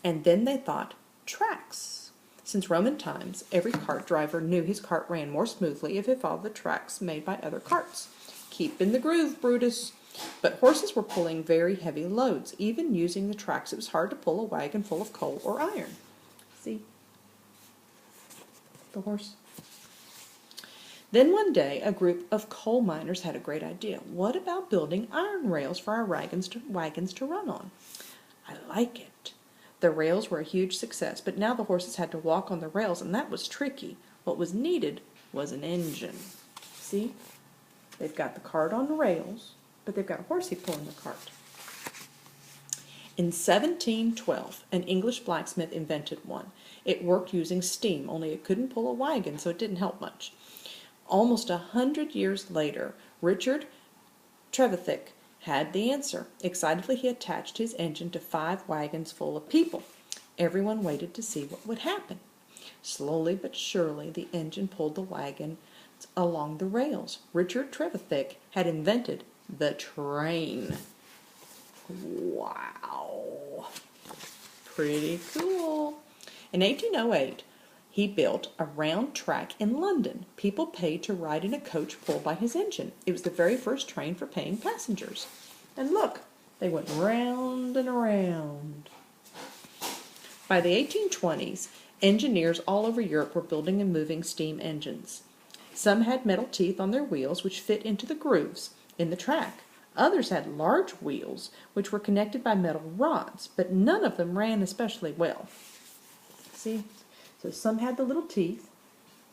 And then they thought, tracks. Since Roman times, every cart driver knew his cart ran more smoothly if it followed the tracks made by other carts. Keep in the groove, Brutus. But horses were pulling very heavy loads. Even using the tracks, it was hard to pull a wagon full of coal or iron. See? The horse. Then one day, a group of coal miners had a great idea. What about building iron rails for our wagons to run on? I like it. The rails were a huge success, but now the horses had to walk on the rails, and that was tricky. What was needed was an engine. See? They've got the cart on the rails, but they've got a horsey pulling the cart. In 1712, an English blacksmith invented one. It worked using steam, only it couldn't pull a wagon, so it didn't help much. Almost 100 years later, Richard Trevithick had the answer. Excitedly, he attached his engine to 5 wagons full of people. Everyone waited to see what would happen. Slowly but surely, the engine pulled the wagon along the rails. Richard Trevithick had invented the train. Wow. Pretty cool. In 1808, he built a round track in London. People paid to ride in a coach pulled by his engine. It was the very first train for paying passengers. And look, they went round and around. By the 1820s, engineers all over Europe were building and moving steam engines. Some had metal teeth on their wheels which fit into the grooves in the track. Others had large wheels which were connected by metal rods, but none of them ran especially well. See? So some had the little teeth,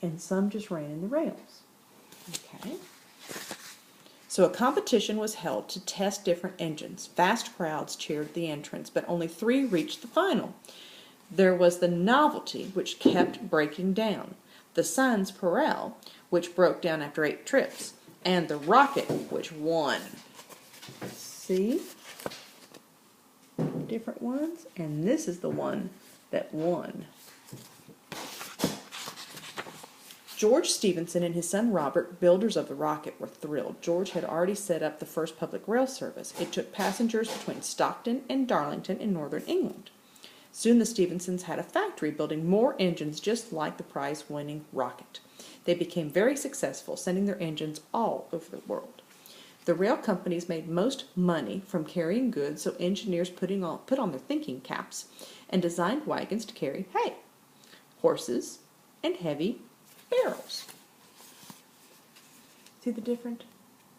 and some just ran in the rails. Okay. So a competition was held to test different engines. Vast crowds cheered the entrants, but only 3 reached the final. There was the Novelty, which kept breaking down, the Sans Pareil, which broke down after 8 trips, and the Rocket, which won. See? Different ones, and this is the one that won. George Stephenson and his son Robert, builders of the Rocket, were thrilled. George had already set up the first public rail service. It took passengers between Stockton and Darlington in northern England. Soon the Stephensons had a factory building more engines just like the prize-winning Rocket. They became very successful, sending their engines all over the world. The rail companies made most money from carrying goods, so engineers put on their thinking caps and designed wagons to carry hay, horses, and heavy barrels. See the different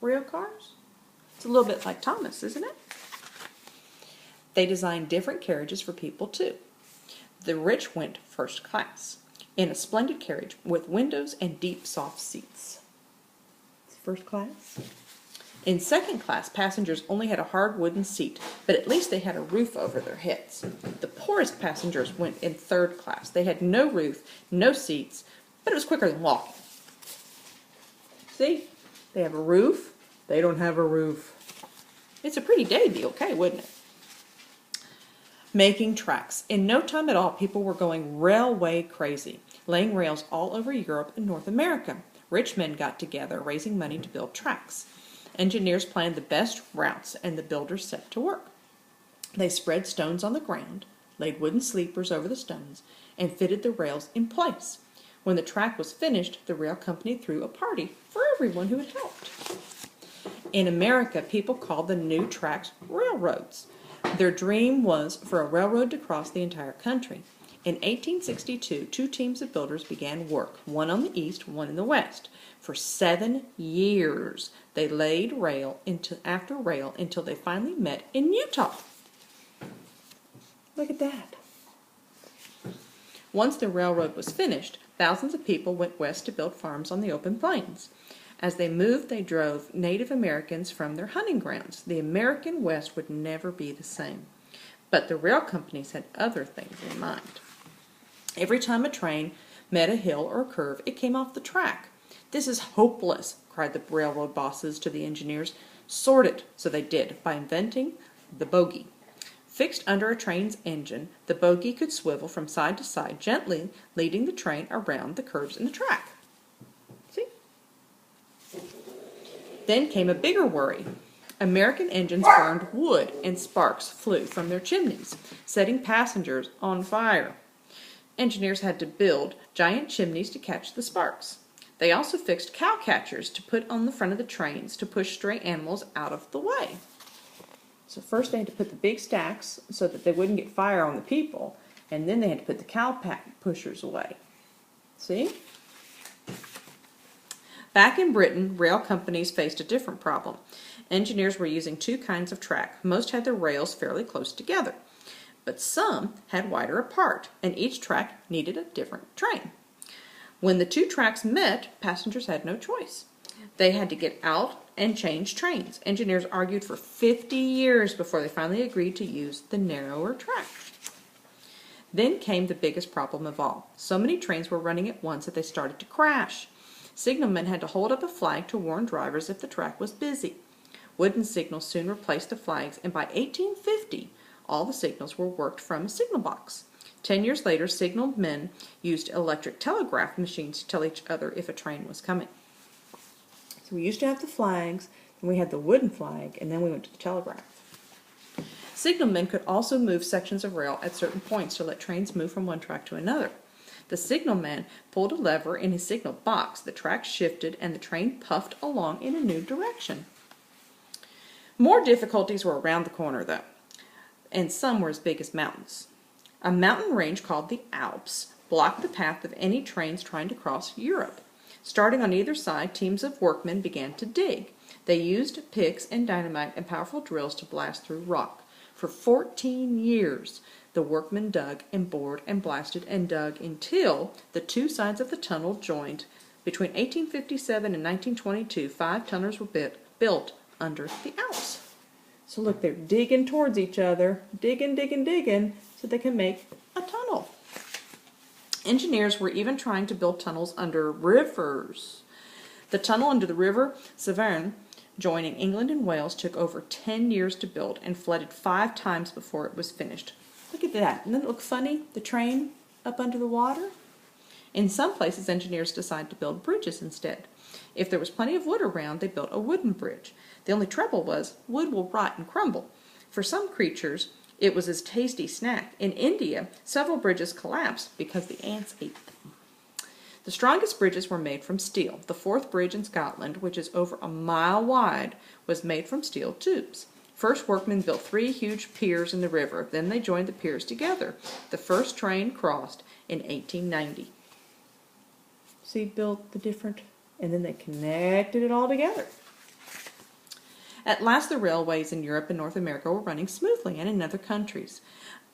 rail cars? It's a little bit like Thomas, isn't it? They designed different carriages for people too. The rich went first class in a splendid carriage with windows and deep soft seats. It's first class. In second class, passengers only had a hard wooden seat, but at least they had a roof over their heads. The poorest passengers went in third class. They had no roof, no seats, but it was quicker than walking. See? They have a roof. They don't have a roof. It's a pretty day to be okay, wouldn't it? Making tracks. In no time at all, people were going railway crazy, laying rails all over Europe and North America. Rich men got together, raising money to build tracks. Engineers planned the best routes, and the builders set to work. They spread stones on the ground, laid wooden sleepers over the stones, and fitted the rails in place. When the track was finished, the rail company threw a party for everyone who had helped. In America, people called the new tracks railroads. Their dream was for a railroad to cross the entire country. In 1862, 2 teams of builders began work, one on the east, one in the west. For 7 years, they laid rail after rail until they finally met in Utah. Look at that. Once the railroad was finished, thousands of people went west to build farms on the open plains. As they moved, they drove Native Americans from their hunting grounds. The American West would never be the same. But the rail companies had other things in mind. Every time a train met a hill or a curve, it came off the track. "This is hopeless," cried the railroad bosses to the engineers. "Sort it." So they did, by inventing the bogie. Fixed under a train's engine, the bogie could swivel from side to side, gently leading the train around the curves in the track. See? Then came a bigger worry. American engines burned wood and sparks flew from their chimneys, setting passengers on fire. Engineers had to build giant chimneys to catch the sparks. They also fixed cow catchers to put on the front of the trains to push stray animals out of the way. So first they had to put the big stacks so that they wouldn't get fire on the people, and then they had to put the cow pushers away. See? Back in Britain, rail companies faced a different problem. Engineers were using two kinds of track. Most had their rails fairly close together, but some had wider apart, and each track needed a different train. When the two tracks met, passengers had no choice. They had to get out and change trains. Engineers argued for 50 years before they finally agreed to use the narrower track. Then came the biggest problem of all. So many trains were running at once that they started to crash. Signalmen had to hold up a flag to warn drivers if the track was busy. Wooden signals soon replaced the flags, and by 1850, all the signals were worked from a signal box. 10 years later, signalmen used electric telegraph machines to tell each other if a train was coming. So we used to have the flags, and we had the wooden flag, and then we went to the telegraph. Signalmen could also move sections of rail at certain points to let trains move from one track to another. The signalman pulled a lever in his signal box, the track shifted, and the train puffed along in a new direction. More difficulties were around the corner, though, and some were as big as mountains. A mountain range called the Alps blocked the path of any trains trying to cross Europe. Starting on either side, teams of workmen began to dig. They used picks and dynamite and powerful drills to blast through rock. For 14 years, the workmen dug and bored and blasted and dug until the two sides of the tunnel joined. Between 1857 and 1922, 5 tunnels were built under the Alps. So look, they're digging towards each other, digging, so they can make a tunnel. Engineers were even trying to build tunnels under rivers. The tunnel under the river Severn, joining England and Wales, took over 10 years to build and flooded 5 times before it was finished. Look at that. Doesn't it look funny? The train up under the water? In some places, engineers decided to build bridges instead. If there was plenty of wood around, they built a wooden bridge. The only trouble was, wood will rot and crumble. For some creatures, it was a tasty snack. In India, several bridges collapsed because the ants ate them. The strongest bridges were made from steel. The Forth Bridge in Scotland, which is over a mile wide, was made from steel tubes. First, workmen built 3 huge piers in the river. Then they joined the piers together. The first train crossed in 1890. See, built the different, and then they connected it all together. At last, the railways in Europe and North America were running smoothly, and in other countries.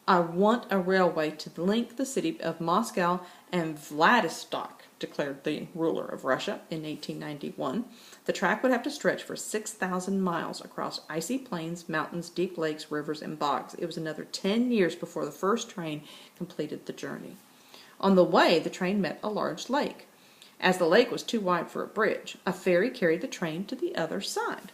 I want a railway to link the city of Moscow and Vladivostok, declared the ruler of Russia in 1891. The track would have to stretch for 6,000 miles across icy plains, mountains, deep lakes, rivers, and bogs. It was another 10 years before the first train completed the journey. On the way, the train met a large lake. As the lake was too wide for a bridge, a ferry carried the train to the other side.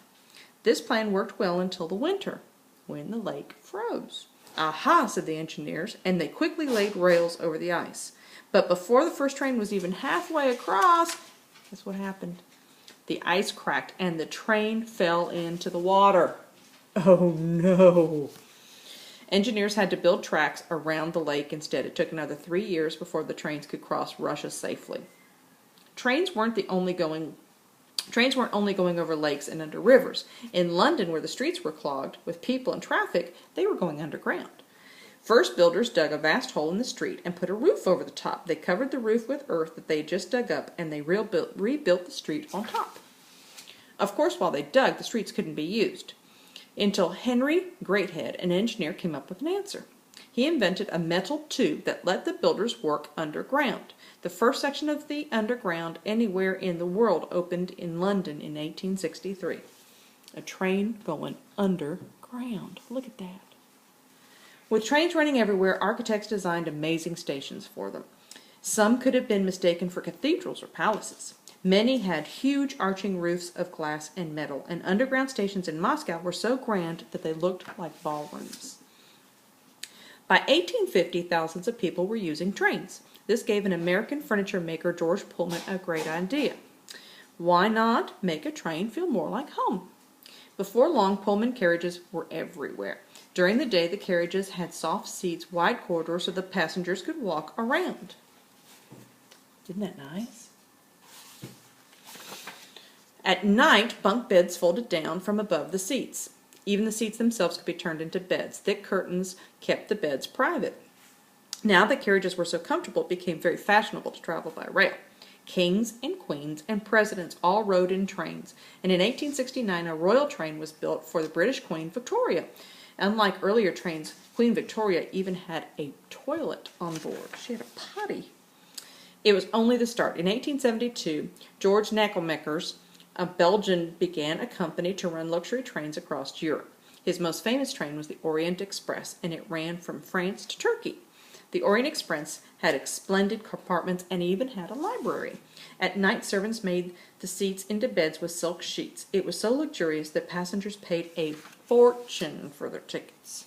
This plan worked well until the winter, when the lake froze. Aha, said the engineers, and they quickly laid rails over the ice. But before the first train was even halfway across, guess what happened? The ice cracked and the train fell into the water. Oh no! Engineers had to build tracks around the lake instead. It took another 3 years before the trains could cross Russia safely. Trains weren't only going over lakes and under rivers. In London, where the streets were clogged with people and traffic, they were going underground. First, builders dug a vast hole in the street and put a roof over the top. They covered the roof with earth that they had just dug up, and they rebuilt the street on top. Of course, while they dug, the streets couldn't be used, until Henry Greathead, an engineer, came up with an answer. He invented a metal tube that let the builders work underground. The first section of the underground anywhere in the world opened in London in 1863. A train going underground. Look at that. With trains running everywhere, architects designed amazing stations for them. Some could have been mistaken for cathedrals or palaces. Many had huge arching roofs of glass and metal, and underground stations in Moscow were so grand that they looked like ballrooms. By 1850, thousands of people were using trains. This gave an American furniture maker, George Pullman, a great idea. Why not make a train feel more like home? Before long, Pullman carriages were everywhere. During the day, the carriages had soft seats, wide corridors so the passengers could walk around. Isn't that nice? At night, bunk beds folded down from above the seats. Even the seats themselves could be turned into beds. Thick curtains kept the beds private. Now that carriages were so comfortable, it became very fashionable to travel by rail. Kings and queens and presidents all rode in trains, and in 1869 a royal train was built for the British Queen Victoria. Unlike earlier trains, Queen Victoria even had a toilet on board. She had a potty. It was only the start. In 1872, George Nackelmakers, a Belgian, began a company to run luxury trains across Europe. His most famous train was the Orient Express, and it ran from France to Turkey. The Orient Express had splendid compartments and even had a library. At night, servants made the seats into beds with silk sheets. It was so luxurious that passengers paid a fortune for their tickets.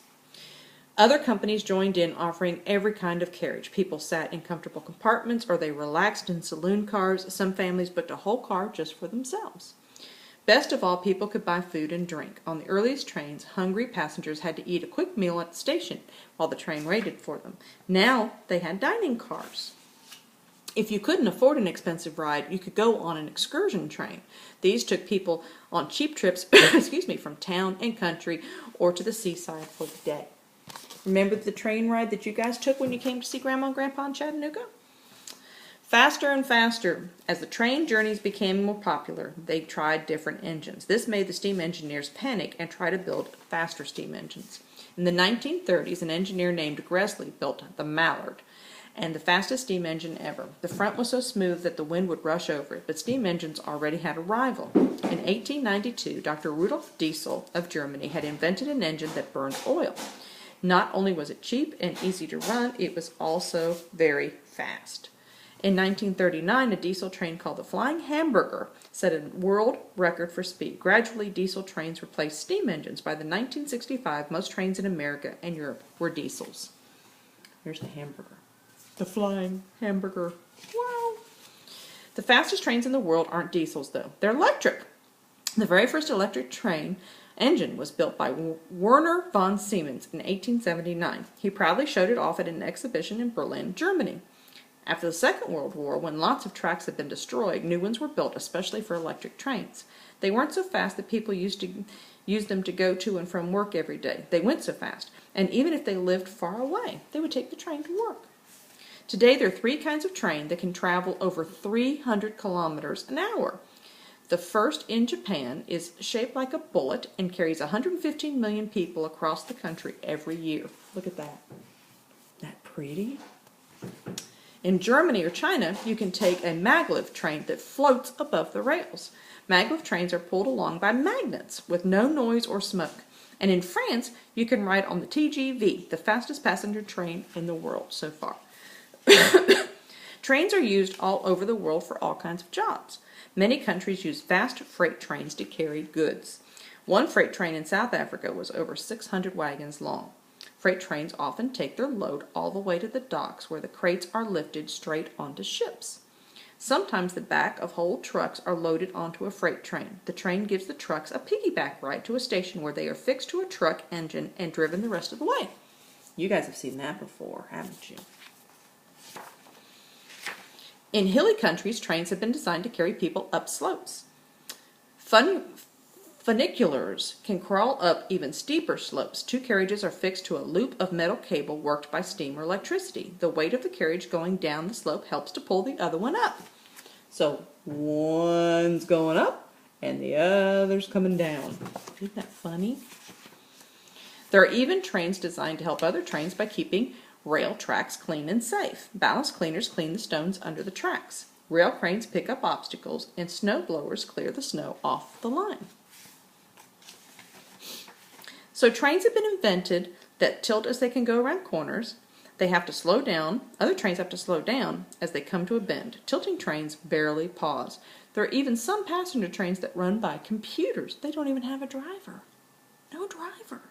Other companies joined in, offering every kind of carriage. People sat in comfortable compartments or they relaxed in saloon cars. Some families booked a whole car just for themselves. Best of all, people could buy food and drink. On the earliest trains, hungry passengers had to eat a quick meal at the station while the train waited for them. Now they had dining cars. If you couldn't afford an expensive ride, you could go on an excursion train. These took people on cheap trips from town and country or to the seaside for the day. Remember the train ride that you guys took when you came to see Grandma and Grandpa in Chattanooga? Faster and faster. As the train journeys became more popular, they tried different engines. This made the steam engineers panic and try to build faster steam engines. In the 1930s, an engineer named Gresley built the Mallard, and the fastest steam engine ever. The front was so smooth that the wind would rush over it, but steam engines already had a rival. In 1892, Dr. Rudolf Diesel of Germany had invented an engine that burned oil. Not only was it cheap and easy to run, it was also very fast. In 1939, a diesel train called the Flying Hamburger set a world record for speed. Gradually, diesel trains replaced steam engines. By the 1965, most trains in America and Europe were diesels. Here's the hamburger. The Flying Hamburger. Wow! The fastest trains in the world aren't diesels, though. They're electric. The very first electric train engine was built by Werner von Siemens in 1879. He proudly showed it off at an exhibition in Berlin, Germany. After the Second World War, when lots of tracks had been destroyed, new ones were built, especially for electric trains. They weren't so fast that people used to use them to go to and from work every day. They went so fast, and even if they lived far away, they would take the train to work. Today, there are three kinds of train that can travel over 300 kilometers an hour. The first in Japan is shaped like a bullet and carries 115 million people across the country every year. Look at that. Isn't that pretty? In Germany or China, you can take a maglev train that floats above the rails. Maglev trains are pulled along by magnets with no noise or smoke. And in France, you can ride on the TGV, the fastest passenger train in the world so far. Trains are used all over the world for all kinds of jobs. Many countries use fast freight trains to carry goods. One freight train in South Africa was over 600 wagons long. Freight trains often take their load all the way to the docks where the crates are lifted straight onto ships. Sometimes the back of whole trucks are loaded onto a freight train. The train gives the trucks a piggyback ride to a station where they are fixed to a truck engine and driven the rest of the way. You guys have seen that before, haven't you? In hilly countries, trains have been designed to carry people up slopes. Funiculars can crawl up even steeper slopes. Two carriages are fixed to a loop of metal cable worked by steam or electricity. The weight of the carriage going down the slope helps to pull the other one up. So one's going up and the other's coming down. Isn't that funny? There are even trains designed to help other trains by keeping rail tracks clean and safe. Ballast cleaners clean the stones under the tracks. Rail cranes pick up obstacles and snow blowers clear the snow off the line. So trains have been invented that tilt as they can go around corners. They have to slow down. Other trains have to slow down as they come to a bend. Tilting trains barely pause. There are even some passenger trains that run by computers. They don't even have a driver. No driver.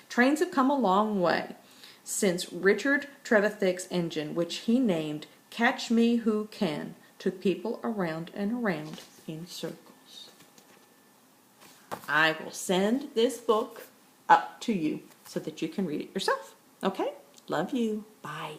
Trains have come a long way since Richard Trevithick's engine, which he named Catch Me Who Can, took people around and around in circles. I will send this book up to you so that you can read it yourself. Okay? Love you. Bye.